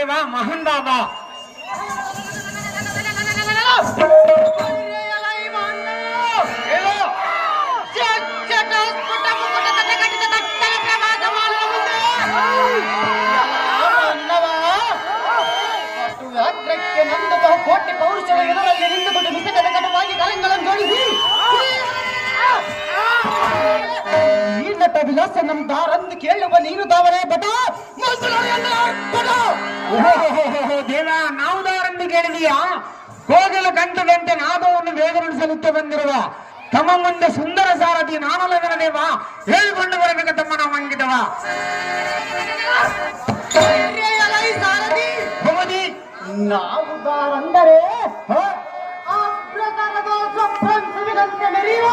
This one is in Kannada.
ದೇವ ಮಹಂದಾವ. ಕೋಟಿ ಪೌರುಷದ ಎದುರಲ್ಲಿ ನಿಂತುಕೊಂಡು ನಿಕಟವಾಗಿ ಕಲಂಗಳನ್ನು ಜೋಡಿಸಿ ಈ ನಟ ವಿಲಾಸ ನಮ್ ದಾರಂದು ಕೇಳುವ ನೀನು ದಾವರೇ ಬಟ ದೇವ ನಾವು ದಾರಂದು ಕೇಳಿದೀಯಾ? ಕೋಗಿಲು ಗಂಟು ಗಂಟೆ ನಾದವನ್ನು ವೇಗಗೊಳಿಸಲಿಕ್ಕೆ ಬಂದಿರುವ ತಮ್ಮ ಮುಂದೆ ಸುಂದರ ಸಾರಥಿ ನಾನಲ್ಲದನ ದೇವ, ಹೇಳಿಕೊಂಡು ಬರಬೇಕು ತಮ್ಮ ನಾವು ಅಂಗಿದವ. ಭಗವತಿ ನಾವು ದಾರಂದರೆ ಆ ಪ್ರಕಾರದ ಸಂಭ್ರಮಿಸಿದಂತೆ ನಡೆಯುವ